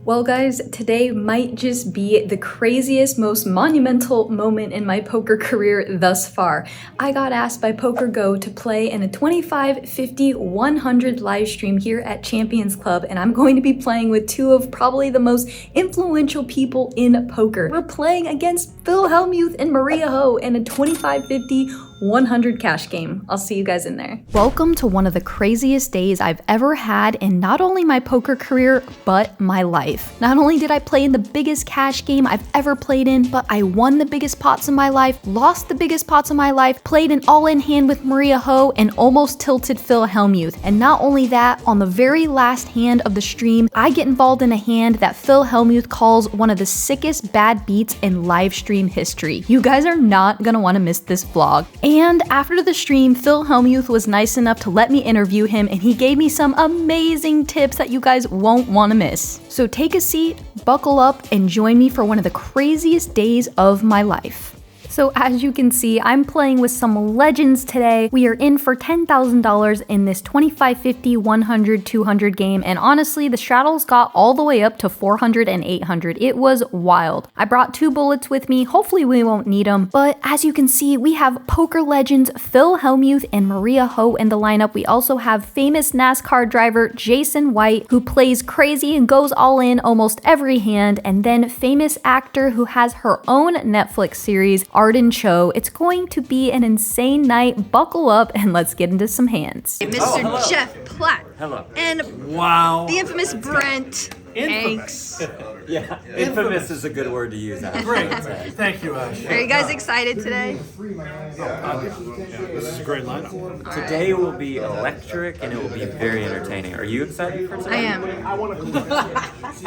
Well guys, today might just be the craziest, most monumental moment in my poker career thus far. I got asked by PokerGo to play in a 25, 50, 100 live stream here at Champions Club, and I'm going to be playing with two of probably the most influential people in poker. We're playing against Phil Hellmuth and Maria Ho in a 25, 50, 100 cash game. I'll see you guys in there. Welcome to one of the craziest days I've ever had in not only my poker career, but my life. Not only did I play in the biggest cash game I've ever played in, but I won the biggest pots of my life, lost the biggest pots of my life, played an all-in hand with Maria Ho, and almost tilted Phil Hellmuth. And not only that, on the very last hand of the stream, I get involved in a hand that Phil Hellmuth calls one of the sickest bad beats in live stream history. You guys are not gonna wanna miss this vlog. And after the stream, Phil Hellmuth was nice enough to let me interview him, and he gave me some amazing tips that you guys won't want to miss. So take a seat, buckle up, and join me for one of the craziest days of my life. So as you can see, I'm playing with some legends today. We are in for $10,000 in this 25, 50, 100, 200 game, and honestly, the straddles got all the way up to 400 and 800. It was wild. I brought two bullets with me. Hopefully we won't need them, but as you can see, we have poker legends Phil Hellmuth and Maria Ho in the lineup. We also have famous NASCAR driver Jason White, who plays crazy and goes all in almost every hand, and then famous actor who has her own Netflix series, Arden Cho. It's going to be an insane night. Buckle up and let's get into some hands. Mr. Jeff Platt. Hello. And Wow. the infamous Brent Hanks. Yeah, infamous is a good word to use. Great. Thank you, Ash. Are you guys excited today? This is a great lineup. Today will be electric and it will be very entertaining. Are you excited for today? I am. I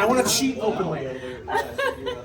want to cheat openly.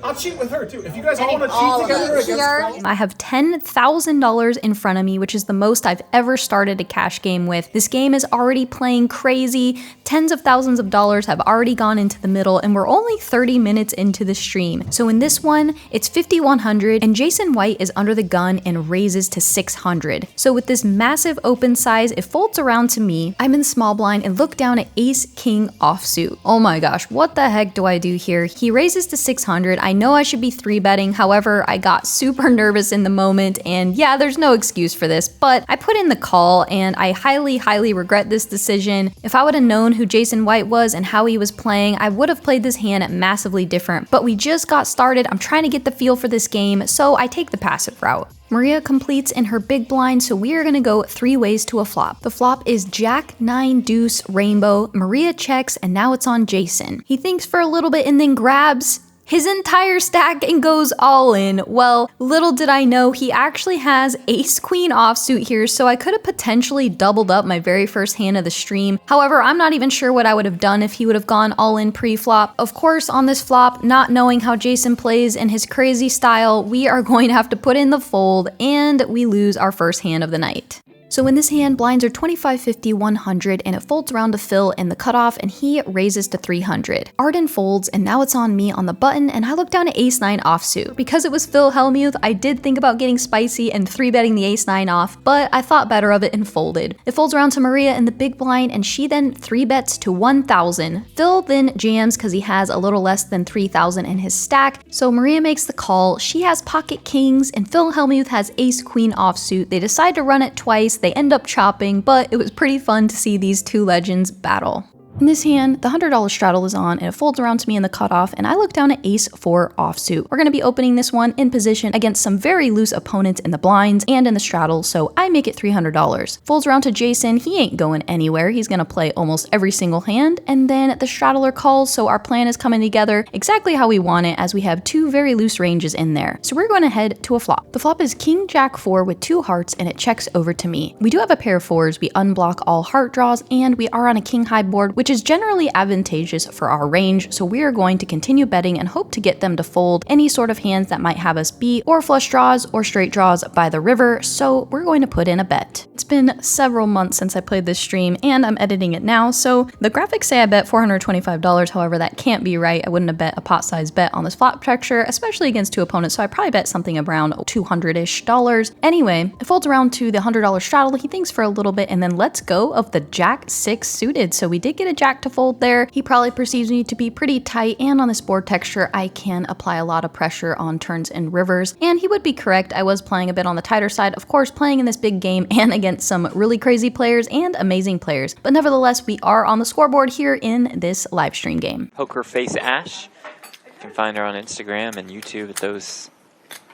I'll cheat with her too. If you guys all want to cheat together against I have $10,000 in front of me, which is the most I've ever started a cash game with. This game is already playing crazy. Tens of thousands of dollars have already gone into the middle, and we're only 30 minutes into the stream. So in this one, it's 5,100, and Jason White is under the gun and raises to 600. So with this massive open size, it folds around to me. I'm in small blind and look down at Ace King offsuit. Oh my gosh, what the heck do I do here? He raises to 600. I know I should be 3-betting. However, I got super nervous in the moment, and yeah, there's no excuse for this, but I put in the call, and I highly regret this decision. If I would have known who Jason White was and how he was playing, I would have played this hand massively different, but we just got started. I'm trying to get the feel for this game, so I take the passive route. Maria completes in her big blind, so we are gonna go 3 ways to a flop. The flop is Jack, 9, Deuce, Rainbow. Maria checks, and now it's on Jason. He thinks for a little bit and then grabs his entire stack and goes all in. Well, little did I know he actually has Ace Queen offsuit here, so I could have potentially doubled up my very first hand of the stream. However, I'm not even sure what I would have done if he would have gone all in pre-flop. Of course, on this flop, not knowing how Jason plays in his crazy style, we are going to have to put in the fold, and we lose our first hand of the night. So in this hand, blinds are 25, 50, 100, and it folds around to Phil in the cutoff, and he raises to 300. Arden folds, and now it's on me on the button, and I look down at Ace-9 offsuit. Because it was Phil Hellmuth, I did think about getting spicy and 3-betting the Ace-9 off, but I thought better of it and folded. It folds around to Maria in the big blind, and she then 3-bets to 1,000. Phil then jams because he has a little less than 3,000 in his stack, so Maria makes the call. She has pocket kings, and Phil Hellmuth has Ace-Queen offsuit. They decide to run it twice. They end up chopping, but it was pretty fun to see these two legends battle. In this hand, the $100 straddle is on, and it folds around to me in the cutoff, and I look down at Ace-4 offsuit. We're going to be opening this one in position against some very loose opponents in the blinds and in the straddle, so I make it $300. Folds around to Jason. He ain't going anywhere. He's going to play almost every single hand, and then the straddler calls, so our plan is coming together exactly how we want it, as we have two very loose ranges in there. So we're going to head to a flop. The flop is King Jack 4 with 2 hearts, and it checks over to me. We do have a pair of 4s. We unblock all heart draws, and we are on a king high board, which is generally advantageous for our range, so we are going to continue betting and hope to get them to fold any sort of hands that might have us beat, or flush draws or straight draws by the river, so we're going to put in a bet. It's been several months since I played this stream, and I'm editing it now, so the graphics say I bet $425, however that can't be right. I wouldn't have bet a pot-sized bet on this flop texture, especially against two opponents, so I probably bet something around $200-ish. Anyway, it folds around to the $100 straddle. He thinks for a little bit and then lets go of the Jack 6 suited, so we did get a a jack to fold there. He probably perceives me to be pretty tight, and on this board texture, I can apply a lot of pressure on turns and rivers. And he would be correct, I was playing a bit on the tighter side, of course, playing in this big game and against some really crazy players and amazing players. But nevertheless, we are on the scoreboard here in this live stream game. Poker Face Ash. You can find her on Instagram and YouTube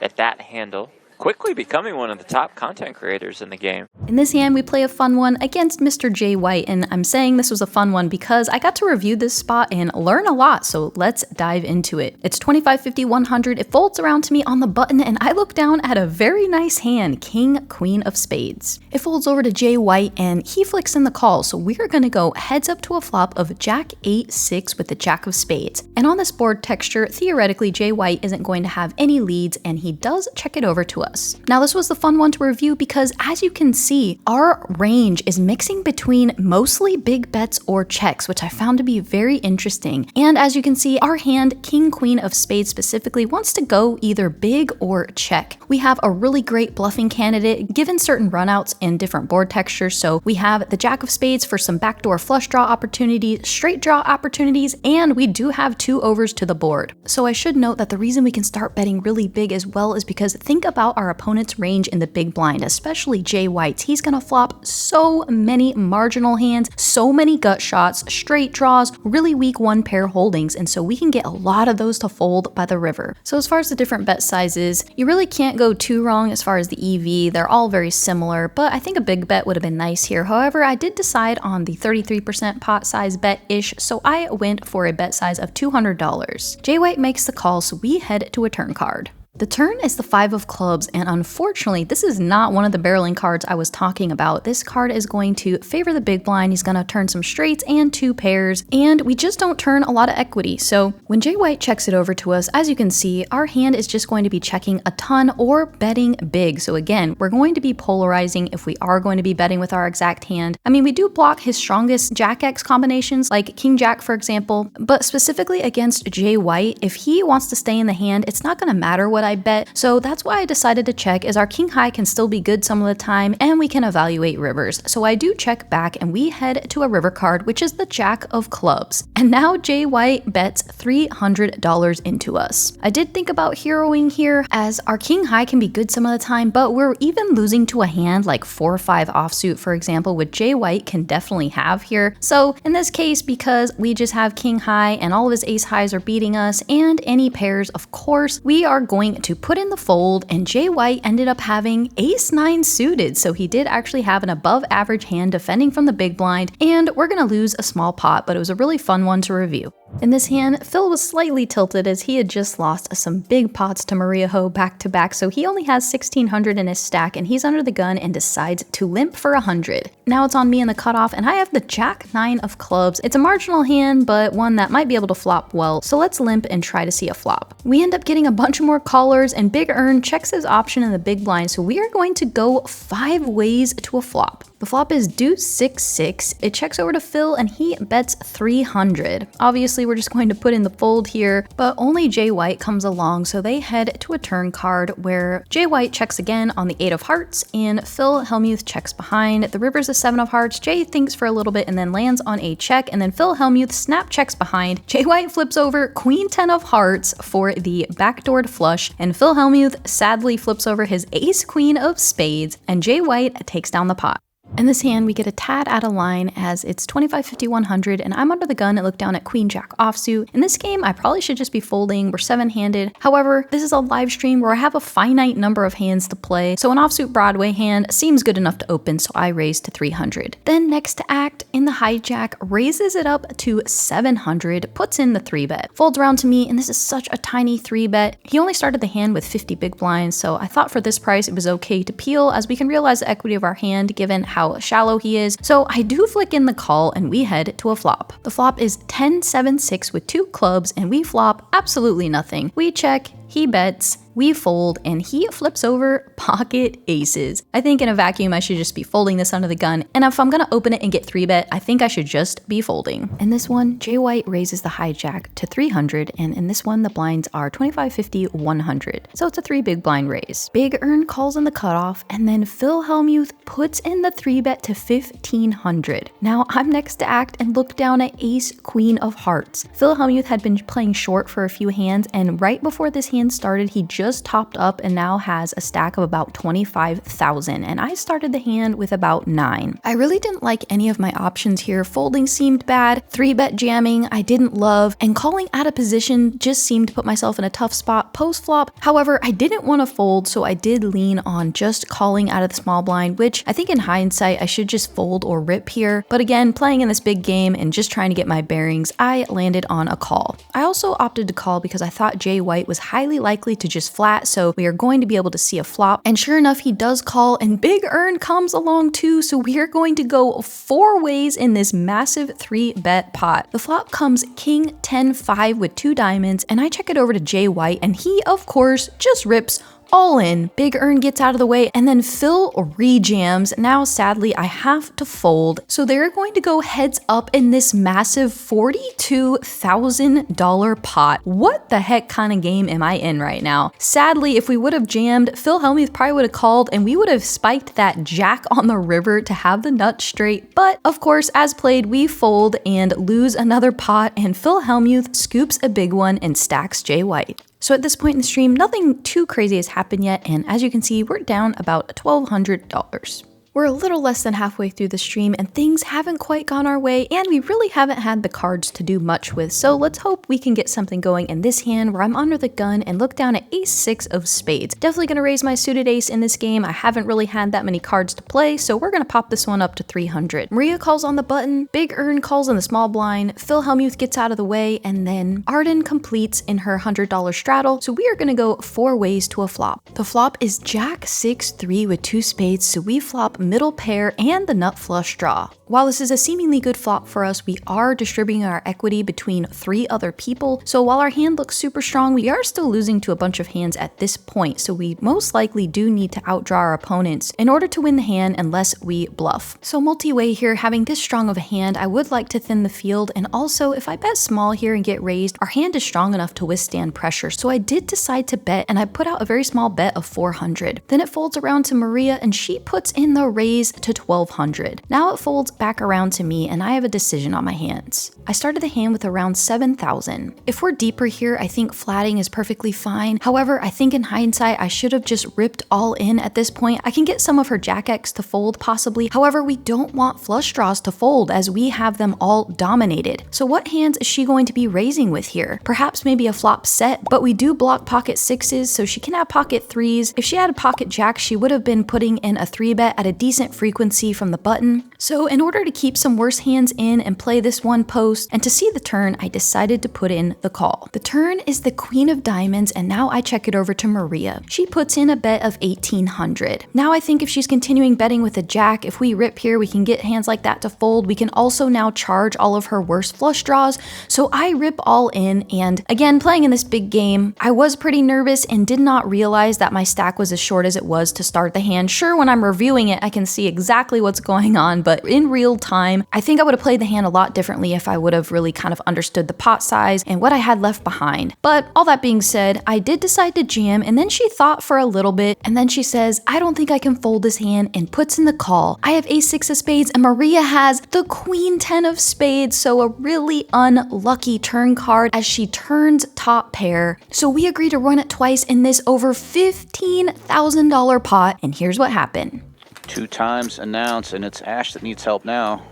at that handle. Quickly becoming one of the top content creators in the game. In this hand, we play a fun one against Mr. Jay White, and I'm saying this was a fun one because I got to review this spot and learn a lot, so let's dive into it. It's 25, 50, 100. It folds around to me on the button, and I look down at a very nice hand, King, Queen of Spades. It folds over to Jay White, and he flicks in the call, so we're gonna go heads up to a flop of Jack 8-6 with the Jack of Spades. And on this board texture, theoretically, Jay White isn't going to have any leads, and he does check it over to us. Now this was the fun one to review because as you can see, our range is mixing between mostly big bets or checks, which I found to be very interesting. And as you can see, our hand, King, Queen of Spades specifically, wants to go either big or check. We have a really great bluffing candidate given certain runouts and different board textures. So we have the Jack of Spades for some backdoor flush draw opportunities, straight draw opportunities, and we do have 2 overs to the board. So I should note that the reason we can start betting really big as well is because think about our opponent's range in the big blind, especially Jay White's. He's gonna flop so many marginal hands, so many gut shots, straight draws, really weak 1-pair holdings, and so we can get a lot of those to fold by the river. So as far as the different bet sizes, you really can't go too wrong as far as the EV. They're all very similar, but I think a big bet would have been nice here. However, I did decide on the 33% pot size bet-ish, so I went for a bet size of $200. Jay White makes the call, so we head to a turn card. The turn is the 5 of clubs, and unfortunately, this is not one of the barreling cards I was talking about. This card is going to favor the big blind. He's going to turn some straights and 2 pairs, and we just don't turn a lot of equity. So when Jay White checks it over to us, as you can see, our hand is just going to be checking a ton or betting big. So again, we're going to be polarizing if we are going to be betting with our exact hand. I mean, we do block his strongest Jack-X combinations, like King-Jack, for example, but specifically against Jay White, if he wants to stay in the hand, it's not going to matter what I bet. So that's why I decided to check, as our king high can still be good some of the time and we can evaluate rivers. So I do check back and we head to a river card, which is the Jack of Clubs. And now Jay White bets $300 into us. I did think about heroing here, as our king high can be good some of the time, but we're even losing to a hand like 4 or 5 offsuit, for example, which Jay White can definitely have here. So in this case, because we just have king high and all of his ace highs are beating us and any pairs, of course, we are going to put in the fold, and Jay White ended up having ace 9 suited. So he did actually have an above average hand defending from the big blind, and we're gonna lose a small pot, but it was a really fun one to review. In this hand, Phil was slightly tilted as he had just lost some big pots to Maria Ho back to back, so he only has 1,600 in his stack and he's under the gun and decides to limp for 100. Now it's on me in the cutoff, and I have the Jack 9 of clubs. It's a marginal hand, but one that might be able to flop well, so let's limp and try to see a flop. We end up getting a bunch more callers, and Big Earn checks his option in the big blind, so we are going to go 5 ways to a flop. The flop is deuce 6-6. It checks over to Phil and he bets 300. Obviously, we're just going to put in the fold here, but only Jay White comes along, so they head to a turn card where Jay White checks again on the 8 of hearts and Phil Hellmuth checks behind. The river's a 7 of hearts. Jay thinks for a little bit and then lands on a check, and then Phil Hellmuth snap checks behind. Jay White flips over queen 10 of hearts for the backdoored flush, and Phil Hellmuth sadly flips over his ace queen of spades, and Jay White takes down the pot. In this hand, we get a tad out of line as it's 25, 50, 100, and I'm under the gun and look down at Queen Jack offsuit. In this game, I probably should just be folding. We're 7-handed. However, this is a live stream where I have a finite number of hands to play, so an offsuit Broadway hand seems good enough to open, so I raise to 300. Then next to act, in the hijack, raises it up to 700, puts in the 3-bet. Folds around to me, and this is such a tiny 3-bet. He only started the hand with 50 big blinds, so I thought for this price it was okay to peel, as we can realize the equity of our hand given how shallow he is. So I do flick in the call and we head to a flop. The flop is 10-7-6 with 2 clubs, and we flop absolutely nothing. We check He bets, we fold, and he flips over pocket aces. I think in a vacuum, I should just be folding this under the gun. And if I'm gonna open it and get 3-bet, I think I should just be folding. In this one, Jay White raises the hijack to 300, and in this one, the blinds are 25, 50, 100. So it's a 3 big blind raise. Big Earn calls in the cutoff, and then Phil Hellmuth puts in the 3-bet to 1500. Now I'm next to act and look down at ace, queen of hearts. Phil Hellmuth had been playing short for a few hands, and right before this hand started, he just topped up and now has a stack of about 25,000, and I started the hand with about 9. I really didn't like any of my options here. Folding seemed bad, 3-bet jamming I didn't love, and calling out of position just seemed to put myself in a tough spot post flop. However, I didn't want to fold, so I did lean on just calling out of the small blind, which I think in hindsight I should just fold or rip here. But again, playing in this big game and just trying to get my bearings, I landed on a call. I also opted to call because I thought Jay White was highly likely to just flat, so we are going to be able to see a flop. And sure enough, he does call, and Big Earn comes along too, so we are going to go 4 ways in this massive 3-bet pot. The flop comes king 10-5 with 2 diamonds, and I check it over to Jay White, and he of course just rips all in. Big Earn gets out of the way, and then Phil rejams. Now sadly I have to fold, so they're going to go heads up in this massive $42,000 pot. What the heck kind of game am I in right now? Sadly, if we would have jammed, Phil Hellmuth probably would have called, and we would have spiked that jack on the river to have the nut straight. But of course, as played, we fold and lose another pot, and Phil Hellmuth scoops a big one and stacks Jay White. So at this point in the stream, nothing too crazy has happened yet, and as you can see, we're down about $1,200. We're a little less than halfway through the stream, and things haven't quite gone our way, and we really haven't had the cards to do much with, so let's hope we can get something going in this hand where I'm under the gun and look down at ace-6 of spades. Definitely gonna raise my suited ace in this game. I haven't really had that many cards to play, so we're gonna pop this one up to 300. Maria calls on the button, Big Earn calls in the small blind, Phil Hellmuth gets out of the way, and then Arden completes in her $100 straddle, so we are gonna go 4 ways to a flop. The flop is jack 6-3 with 2 spades, so we flop middle pair and the nut flush draw. While this is a seemingly good flop for us, we are distributing our equity between 3 other people, so while our hand looks super strong, we are still losing to a bunch of hands at this point, so we most likely do need to outdraw our opponents in order to win the hand unless we bluff. So multi-way here, having this strong of a hand, I would like to thin the field, and also if I bet small here and get raised, our hand is strong enough to withstand pressure, so I did decide to bet, and I put out a very small bet of 400. Then it folds around to Maria, and she puts in the raise to 1200. Now it folds back around to me, and I have a decision on my hands. I started the hand with around 7,000. If we're deeper here, I think flatting is perfectly fine. However, I think in hindsight, I should have just ripped all in at this point. I can get some of her jack X to fold possibly. However, we don't want flush draws to fold as we have them all dominated. So what hands is she going to be raising with here? Perhaps maybe a flop set, but we do block pocket 6s, so she can have pocket 3s. If she had a pocket jack, she would have been putting in a 3-bet at a decent frequency from the button. So in order to keep some worse hands in and play this one post, and to see the turn, I decided to put in the call. The turn is the queen of diamonds, and now I check it over to Maria. She puts in a bet of 1,800. Now I think if she's continuing betting with a jack, if we rip here, we can get hands like that to fold. We can also now charge all of her worst flush draws. So I rip all in, and again, playing in this big game, I was pretty nervous and did not realize that my stack was as short as it was to start the hand. Sure, when I'm reviewing it, I can see exactly what's going on, but in real time, I think I would have played the hand a lot differently if I would have really kind of understood the pot size and what I had left behind. But all that being said, I did decide to jam, and then she thought for a little bit, and then she says, I don't think I can fold this hand, and puts in the call. I have ace-6 of spades, and Maria has the queen 10 of spades, so a really unlucky turn card as she turns top pair. So we agree to run it twice in this over $15,000 pot, and here's what happened. 2 times announced, and it's Ash that needs help now.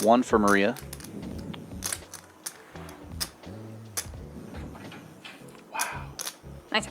1 for Maria. Nice.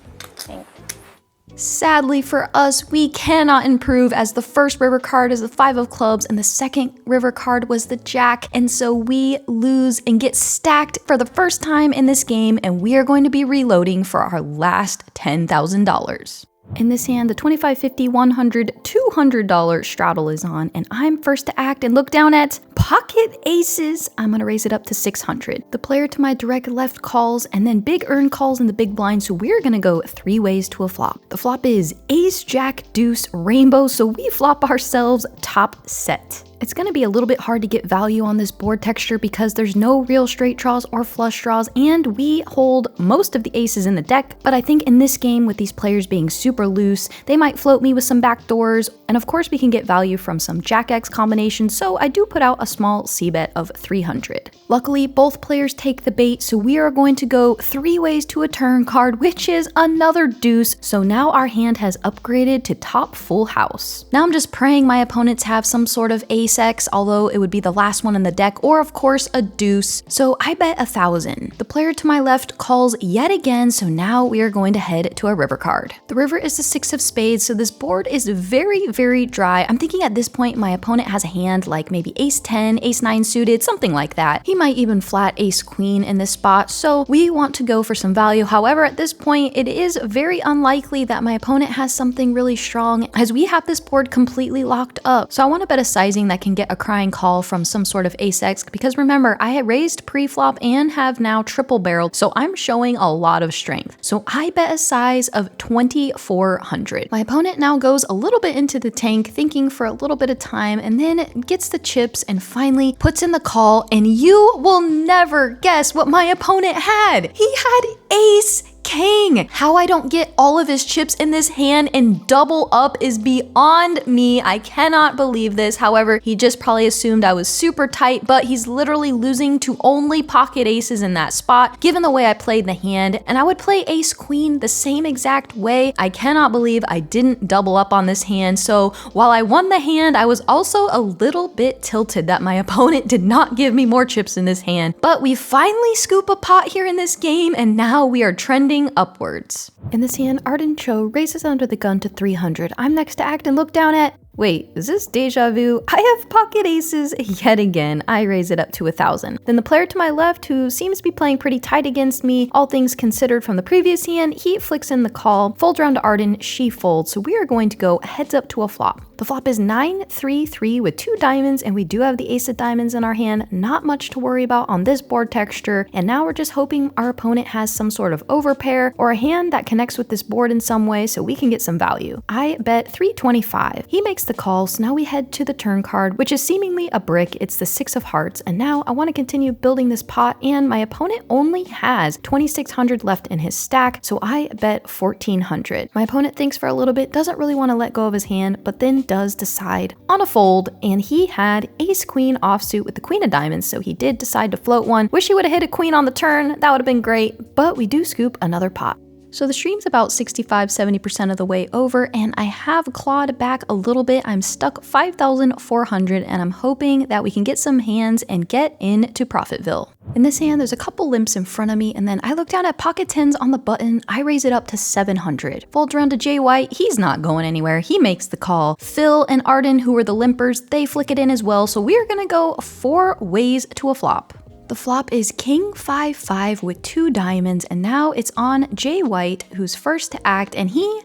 Sadly for us, we cannot improve as the first river card is the 5 of clubs and the second river card was the jack, and so we lose and get stacked for the first time in this game, and we are going to be reloading for our last $10,000. In this hand, the $25, $50, $100, $200 straddle is on, and I'm first to act and look down at pocket aces. I'm gonna raise it up to 600. The player to my direct left calls, and then big earn calls in the big blind, so we're gonna go 3 ways to a flop. The flop is ace, jack, deuce, rainbow, so we flop ourselves top set. It's going to be a little bit hard to get value on this board texture because there's no real straight draws or flush draws, and we hold most of the aces in the deck, but I think in this game, with these players being super loose, they might float me with some backdoors, and of course we can get value from some jack-x combinations, so I do put out a small c-bet of 300. Luckily, both players take the bait, so we are going to go 3 ways to a turn card, which is another deuce, so now our hand has upgraded to top full house. Now I'm just praying my opponents have some sort of ace-x, although it would be the last one in the deck, or of course a deuce, so I bet 1,000. The player to my left calls yet again, so now we are going to head to a river card. The river is the 6 of spades, so this board is very dry. I'm thinking at this point my opponent has a hand like maybe ace 10, ace 9 suited, something like that. He might even flat ace queen in this spot, so we want to go for some value. However, at this point, it is very unlikely that my opponent has something really strong, as we have this board completely locked up. So I want to bet a sizing that can get a crying call from some sort of ace-x, because remember, I had raised pre-flop and have now triple barreled, so I'm showing a lot of strength. So I bet a size of 2,400. My opponent now goes a little bit into the tank, thinking for a little bit of time, and then gets the chips and finally puts in the call, and you will never guess what my opponent had. He had ace king. How I don't get all of his chips in this hand and double up is beyond me. I cannot believe this. However, he just probably assumed I was super tight, but he's literally losing to only pocket aces in that spot, given the way I played the hand, and I would play ace queen the same exact way. I cannot believe I didn't double up on this hand, so while I won the hand, I was also a little bit tilted that my opponent did not give me more chips in this hand, but we finally scoop a pot here in this game, and now we are trending upwards. In this hand, Arden Cho raises under the gun to 300. I'm next to act and look down at, wait, is this deja vu? I have pocket aces yet again. I raise it up to 1,000. Then the player to my left, who seems to be playing pretty tight against me, all things considered from the previous hand, he flicks in the call, folds around to Arden, she folds, so we are going to go heads up to a flop. The flop is 9-3-3 with 2 diamonds, and we do have the ace of diamonds in our hand. Not much to worry about on this board texture, and now we're just hoping our opponent has some sort of overpair or a hand that connects with this board in some way so we can get some value. I bet 325. He makes the call, so now we head to the turn card, which is seemingly a brick. It's the 6 of hearts, and now I want to continue building this pot, and my opponent only has 2,600 left in his stack, so I bet 1,400. My opponent thinks for a little bit, doesn't really want to let go of his hand, but then does decide on a fold, and he had ace queen offsuit with the queen of diamonds, so he did decide to float one. Wish he would have hit a queen on the turn, that would have been great, but we do scoop another pot. So the stream's about 65-70% of the way over, and I have clawed back a little bit. I'm stuck 5,400, and I'm hoping that we can get some hands and get into Profitville. In this hand, there's a couple limps in front of me, and then I look down at pocket 10s on the button. I raise it up to 700. Folds around to Jay White. He's not going anywhere. He makes the call. Phil and Arden, who were the limpers, they flick it in as well, so we are gonna go 4 ways to a flop. The flop is king 5-5 with 2 diamonds, and now it's on Jay White, who's first to act, and he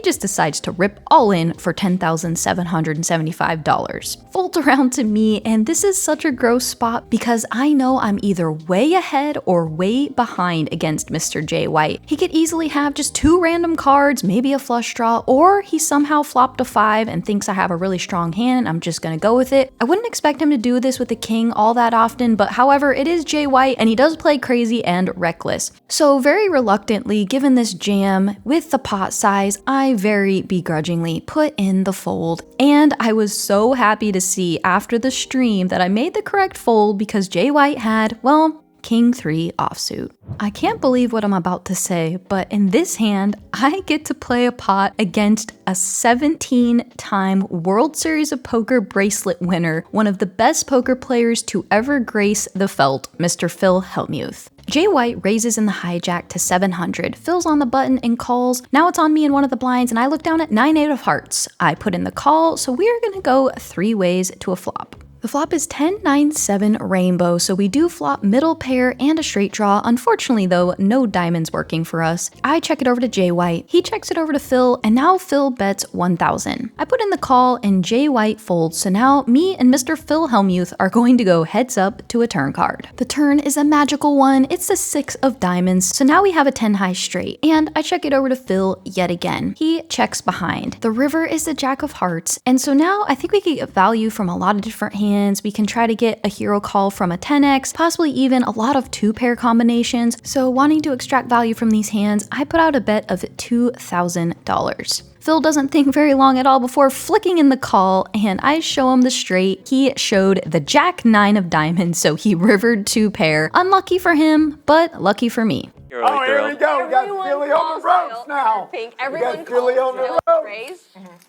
just decides to rip all in for $10,775. Folds around to me, and this is such a gross spot because I know I'm either way ahead or way behind against Mr. Jay White. He could easily have just 2 random cards, maybe a flush draw, or he somehow flopped a 5 and thinks I have a really strong hand and I'm just gonna go with it. I wouldn't expect him to do this with the king all that often, but however, it is Jay White and he does play crazy and reckless. So very reluctantly, given this jam with the pot size, I very begrudgingly put in the fold, and I was so happy to see after the stream that I made the correct fold because Jay White had, well, king 3 offsuit. I can't believe what I'm about to say, but in this hand, I get to play a pot against a 17-time World Series of Poker bracelet winner, one of the best poker players to ever grace the felt, Mr. Phil Hellmuth. Jay White raises in the hijack to 700, fills on the button and calls. Now it's on me in one of the blinds, and I look down at 9-8 of hearts. I put in the call, so we are gonna go 3 ways to a flop. The flop is 10-9-7 rainbow, so we do flop middle pair and a straight draw. Unfortunately though, no diamonds working for us. I check it over to Jay White, he checks it over to Phil, and now Phil bets 1,000. I put in the call and Jay White folds, so now me and Mr. Phil Hellmuth are going to go heads up to a turn card. The turn is a magical one, it's the 6 of diamonds, so now we have a 10 high straight, and I check it over to Phil yet again. He checks behind. The river is the jack of hearts, and so now I think we could get value from a lot of different hands. We can try to get a hero call from a 10x, possibly even a lot of 2-pair combinations. So wanting to extract value from these hands, I put out a bet of $2,000. Phil doesn't think very long at all before flicking in the call, and I show him the straight. He showed the jack 9 of diamonds, so he rivered 2-pair. Unlucky for him, but lucky for me. Oh, here we go. We got Philly on the ropes now. Pink. Everyone Philly on the ropes. raise.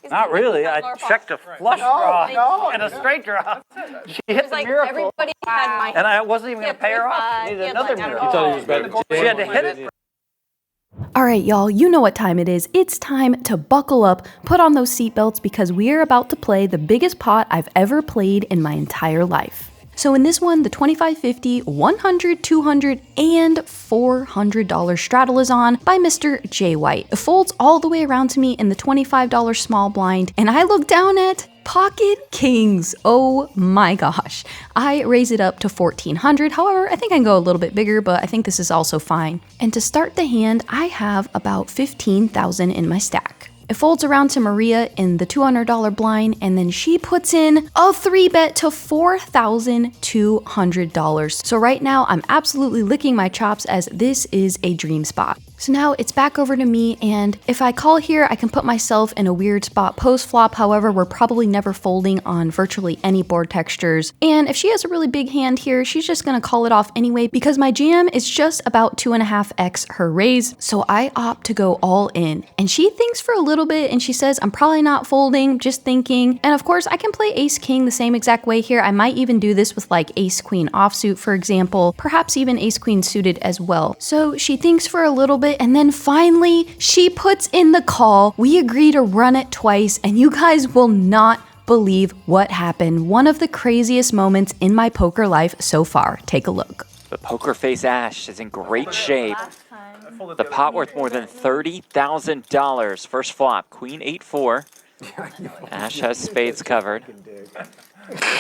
Not really. I checked a flush draw and a straight draw. She hit the Like miracle, everybody had my and I wasn't even going to pay her off. She needed another miracle. She had to hit it. Alright y'all, you know what time it is. It's time to buckle up, put on those seatbelts because we are about to play the biggest pot I've ever played in my entire life. So in this one, the $25, $50, $100, $200, and $400 straddle is on by Mr. Jay White. It folds all the way around to me in the $25 small blind, and I look down at pocket kings. Oh my gosh. I raise it up to 1,400. However, I think I can go a little bit bigger, but I think this is also fine. And to start the hand, I have about 15,000 in my stack. It folds around to Maria in the $200 blind, and then she puts in a 3-bet to $4,200. So right now, I'm absolutely licking my chops as this is a dream spot. So now it's back over to me, and if I call here, I can put myself in a weird spot post-flop. However, we're probably never folding on virtually any board textures. And if she has a really big hand here, she's just gonna call it off anyway because my jam is just about 2.5x her raise. So I opt to go all in. And she thinks for a little bit and she says, I'm probably not folding, just thinking. And of course, I can play ace-king the same exact way here. I might even do this with like ace-queen offsuit, for example, perhaps even ace-queen suited as well. So she thinks for a little bit, and then finally she puts in the call. We agree to run it twice, and you guys will not believe what happened. One of the craziest moments in my poker life so far. Take a look. The poker face Ash is in great shape. The pot worth more than $30,000. First flop, Queen 8-4. Ash has spades covered.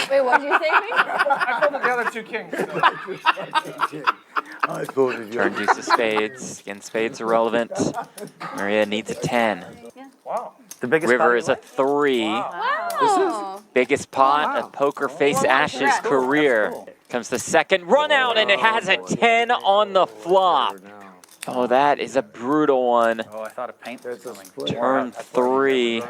Wait, what did you say? I folded the other 2 kings. Turn deuce of spades. Again, spades are relevant. Maria needs a 10. Wow. The biggest River pot. is a 3. Wow. Biggest pot of poker face Ash's career. Comes the second run out, and it has a 10 on the flop. Oh, that is a brutal one. Oh, I thought a paint was coming. Turn 3.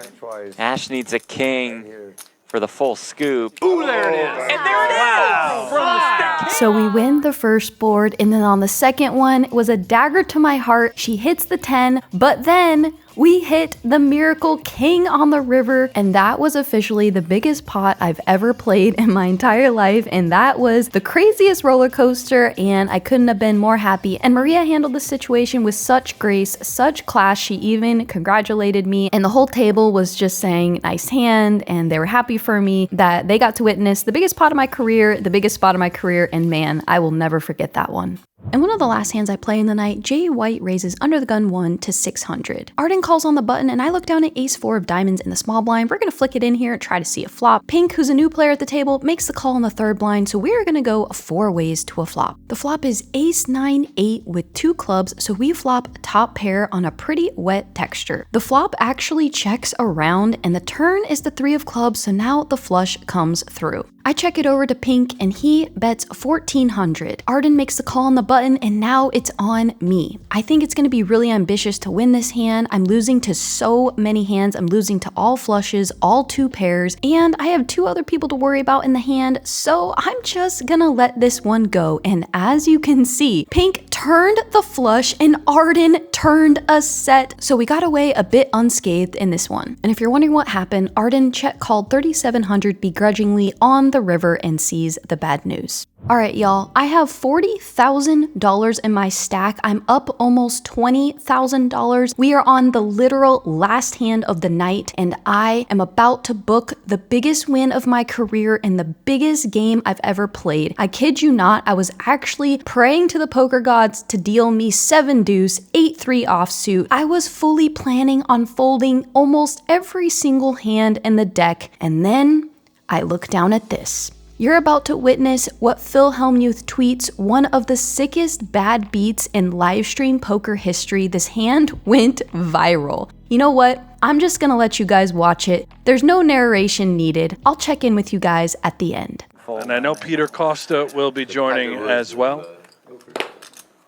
Ash needs a king for the full scoop. Ooh, there it is. And there it is! From the stack. So we win the first board, and then on the second one was a dagger to my heart. She hits the 10, but then we hit the miracle king on the river, and that was officially the biggest pot I've ever played in my entire life, and that was the craziest roller coaster, and I couldn't have been more happy. And Maria handled the situation with such grace, such class. She even congratulated me, and the whole table was just saying nice hand, and they were happy for me that they got to witness the biggest pot of my career, the biggest spot of my career, and man, I will never forget that one. And one of the last hands I play in the night, Jay White raises under the gun 1 to 600. Arden calls on the button, and I look down at ace-4 of diamonds in the small blind. We're gonna flick it in here and try to see a flop. Pink, who's a new player at the table, makes the call on the third blind, so we're gonna go 4 ways to a flop. The flop is ace-9-8 with 2 clubs, so we flop top pair on a pretty wet texture. The flop actually checks around, and the turn is the 3 of clubs, so now the flush comes through. I check it over to Pink, and he bets 1,400. Arden makes the call on the button, and now it's on me. I think it's going to be really ambitious to win this hand. I'm losing to so many hands. I'm losing to all flushes, all 2 pairs, and I have 2 other people to worry about in the hand, so I'm just gonna let this one go. And as you can see, Pink turned the flush and Arden turned a set. So we got away a bit unscathed in this one. And if you're wondering what happened, Arden check called 3700 begrudgingly on the river and sees the bad news. All right, y'all, I have $40,000 in my stack. I'm up almost $20,000. We are on the literal last hand of the night, and I am about to book the biggest win of my career in the biggest game I've ever played. I kid you not, I was actually praying to the poker gods to deal me 7 deuce, 8-3 offsuit. I was fully planning on folding almost every single hand in the deck, and then I look down at this. You're about to witness what Phil Hellmuth tweets one of the sickest bad beats in livestream poker history. This hand went viral. You know what? I'm just gonna let you guys watch it. There's no narration needed. I'll check in with you guys at the end. And I know Peter Costa will be joining as well.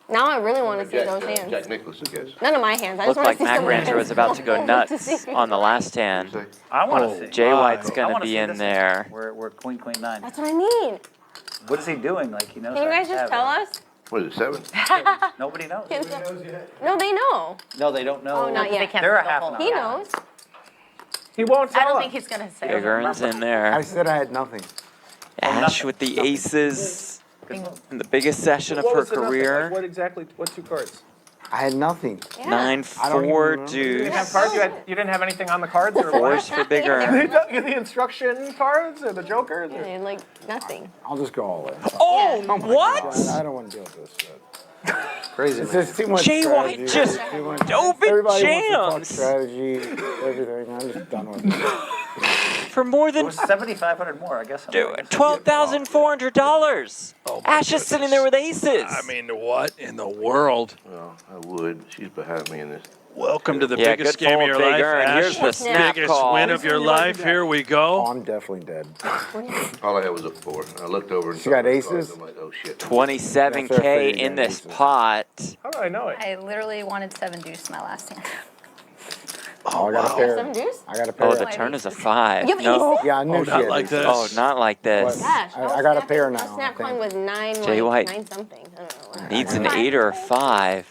Now I really want to see those hands. Jack Nicklaus, I guess. None of my hands. I just Looked want to like see Mac some Ranger hands. was about to go nuts on the last hand. I want to see. Jay White's I going to wanna be see in this there. We're queen, queen, 9. That's what I mean. What is he doing? Like, he knows Can you how guys to just have tell it. us? What is it, 7? Nobody knows. No, they know. No, they don't know. Oh, not yet. They're a half an hour. He knows. He won't tell I don't us. think he's gonna say. Big Earn's in I there. said I had nothing. Ash with the aces in the biggest session of What her was the nothing? career. Like, what exactly? What 2 cards? I had nothing. Yeah. 9-4 You didn't have deuce. cards. You didn't have anything on the cards, or what? Fours for Big Earn. The instruction cards or the jokers? Or? Yeah, like nothing. I'll just go all in. Oh, Yeah. what? I don't want to deal with this shit. Crazy. It's just too much Jay strategy. White just Too much- open Everybody wants to talk jams strategy, everything. I'm just done with it. for more It than was 7,500 more, I guess. $12,400. Oh Ash is sitting there with aces. I mean, what in the world? Well, I would. She's behind me in this. Welcome to the Yeah, biggest good game of fold, your Big life, Earn. Ash. Here's the snap Biggest call. win of your life. Here we Oh, go. I'm definitely dead. All I had was a 4. I looked over and She saw got the aces? cards. I'm like, oh shit. 27K in this pot. How do I know it? I literally wanted 7 deuce my last hand. Oh, I got a pair. Some deuce? I got a pair. Oh, the turn is a 5. You have No. aces? Yeah, I knew she not had like aces. this. Oh, not like this. Gosh, I got a pair now, A snap I think. coin with 9, Jay like, White 9 something. I don't know. Needs an 8 or a 5.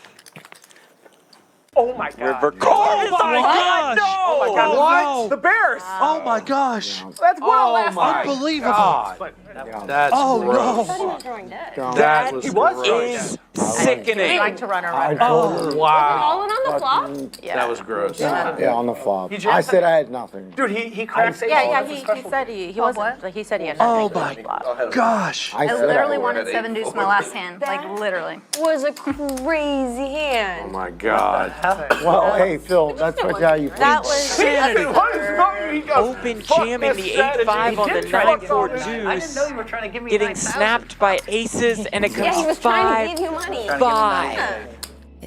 Oh my god. River Oh my gosh! Oh my god. What? The Bears. Oh my gosh! That's what I last night. Unbelievable! But That's I thought he gross. was drawing dead. That he was is sickening. Like to run I around. told her. All in on the flop? Yeah. That was gross. Yeah, on the flop. He just- I said I had nothing. dude, he cracks aces. Yeah, That's a he special- said he Oh, wasn't. what? Like he said he had Oh nothing. my gosh! I I said literally I wanted 7 deuce my last hand. Like literally. Was a crazy hand. my god. Well, hey Phil, that's what how you That was What is wrong with you? He goes, Open "Fuck jamming this the strategy." 8-5 on He the did try to 9-4 fuck it. I didn't deuce. know you were trying to give me Getting 9,000. snapped by aces, and it Yeah, he comes was trying to 5. give you money. 5.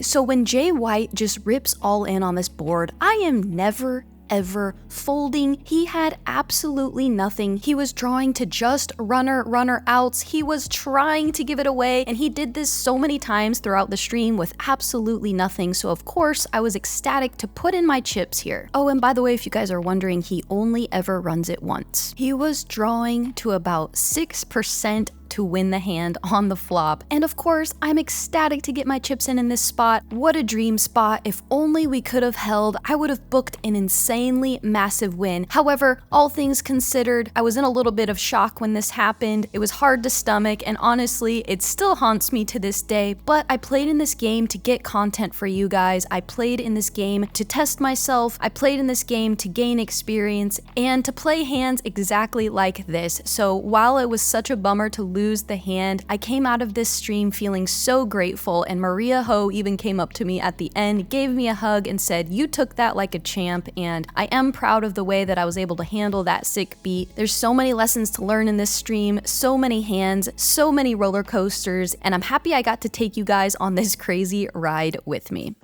So when Jay White just rips all in on this board, I am never ever folding. He had absolutely nothing. He was drawing to just runner outs. He was trying to give it away, and he did this so many times throughout the stream with absolutely nothing. So of course I was ecstatic to put in my chips here. Oh, and by the way, if you guys are wondering, he only ever runs it once. He was drawing to about 6% to win the hand on the flop. And of course, I'm ecstatic to get my chips in this spot. What a dream spot. If only we could have held, I would have booked an insanely massive win. However, all things considered, I was in a little bit of shock when this happened. It was hard to stomach, and honestly, it still haunts me to this day. But I played in this game to get content for you guys. I played in this game to test myself. I played in this game to gain experience and to play hands exactly like this. So while it was such a bummer to lose the hand, I came out of this stream feeling so grateful, and Maria Ho even came up to me at the end, gave me a hug, and said, "You took that like a champ," and I am proud of the way that I was able to handle that sick beat. There's so many lessons to learn in this stream, so many hands, so many roller coasters, and I'm happy I got to take you guys on this crazy ride with me.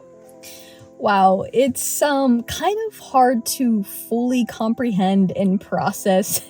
Wow, it's kind of hard to fully comprehend and process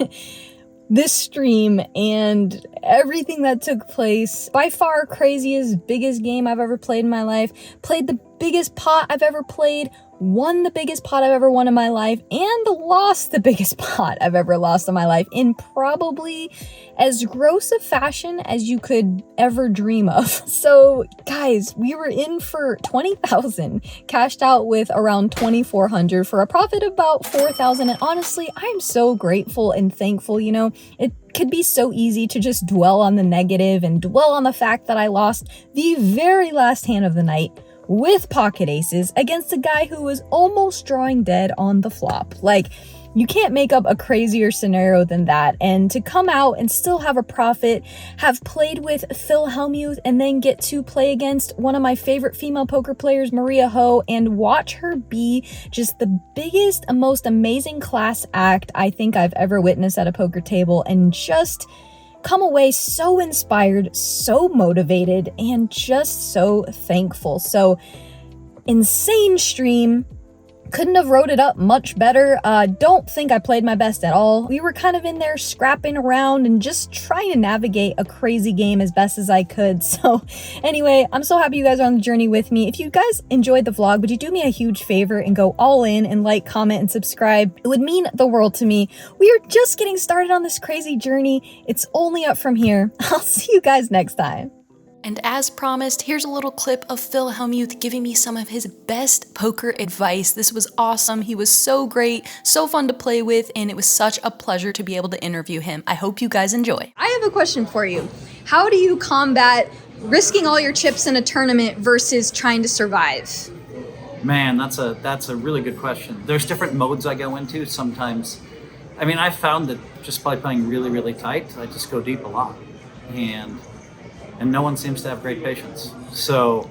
this stream and everything that took place. By far craziest, biggest game I've ever played in my life. Played the biggest pot I've ever played, won the biggest pot I've ever won in my life, and lost the biggest pot I've ever lost in my life in probably as gross a fashion as you could ever dream of. So guys, we were in for 20,000, cashed out with around 2,400 for a profit of about 4,000. And honestly, I'm so grateful and thankful. You know, it could be so easy to just dwell on the negative and dwell on the fact that I lost the very last hand of the night with pocket aces against a guy who was almost drawing dead on the flop. Like, you can't make up a crazier scenario than that. And to come out and still have a profit, have played with Phil Hellmuth, and then get to play against one of my favorite female poker players, Maria Ho, and watch her be just the biggest and most amazing class act I think I've ever witnessed at a poker table, and just come away so inspired, so motivated, and just so thankful. So, insane stream. Couldn't have wrote it up much better. Don't think I played my best at all. We were kind of in there scrapping around and just trying to navigate a crazy game as best as I could. So anyway, I'm so happy you guys are on the journey with me. If you guys enjoyed the vlog, would you do me a huge favor and go all in and like, comment, and subscribe? It would mean the world to me. We are just getting started on this crazy journey. It's only up from here. I'll see you guys next time. And as promised, here's a little clip of Phil Hellmuth giving me some of his best poker advice. This was awesome. He was so great, so fun to play with, and it was such a pleasure to be able to interview him. I hope you guys enjoy. I have a question for you. How do you combat risking all your chips in a tournament versus trying to survive? Man, that's a really good question. There's different modes I go into. Sometimes, I mean, I've found that just by playing really, really tight, I just go deep a lot. And no one seems to have great patience. So,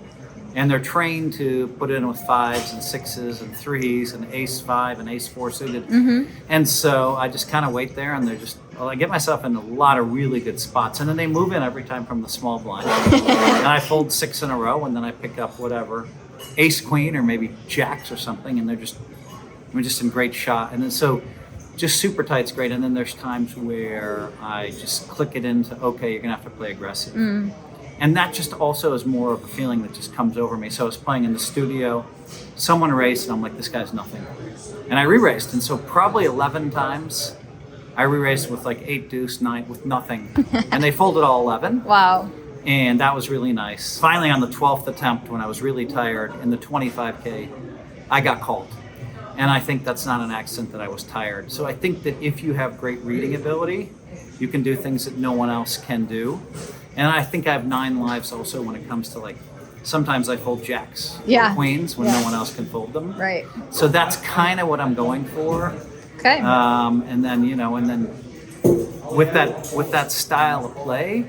and they're trained to put in with 5s and 6s and 3s and ace-5 and ace-4 suited. And so I just kind of wait there, and I get myself in a lot of really good spots. And then they move in every time from the small blind. And I fold 6 in a row, and then I pick up whatever, ace-queen or maybe jacks or something, and we're just in great shot. And then so just super tight's great. And then there's times where I just click it into, okay, you're gonna have to play aggressive. And that just also is more of a feeling that just comes over me. So I was playing in the studio, someone raced, and I'm like, this guy's nothing. And I re-raced, and so probably 11 times I re-raced with like 8 deuce 9 with nothing. And they folded all 11. Wow. And that was really nice. Finally, on the 12th attempt, when I was really tired, in the 25K, I got called. And I think that's not an accident that I was tired. So I think that if you have great reading ability, you can do things that no one else can do. And I think I have 9 lives also when it comes to, like, sometimes I fold jacks or queens when no one else can fold them. Right. So that's kind of what I'm going for. Okay. And then, with that style of play,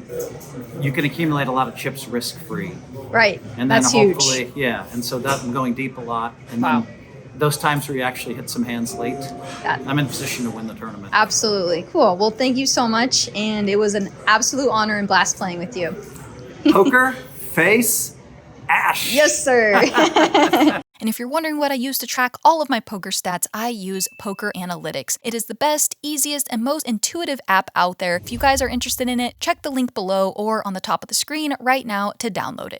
you can accumulate a lot of chips risk-free. Right. And then that's hopefully, huge. yeah. And so that I'm going deep a lot. And then those times where you actually hit some hands late, I'm in position to win the tournament. Absolutely. Cool. Well, thank you so much. And it was an absolute honor and blast playing with you. Poker, face, ash. Yes, sir. And if you're wondering what I use to track all of my poker stats, I use Poker Analytics. It is the best, easiest, and most intuitive app out there. If you guys are interested in it, check the link below or on the top of the screen right now to download it.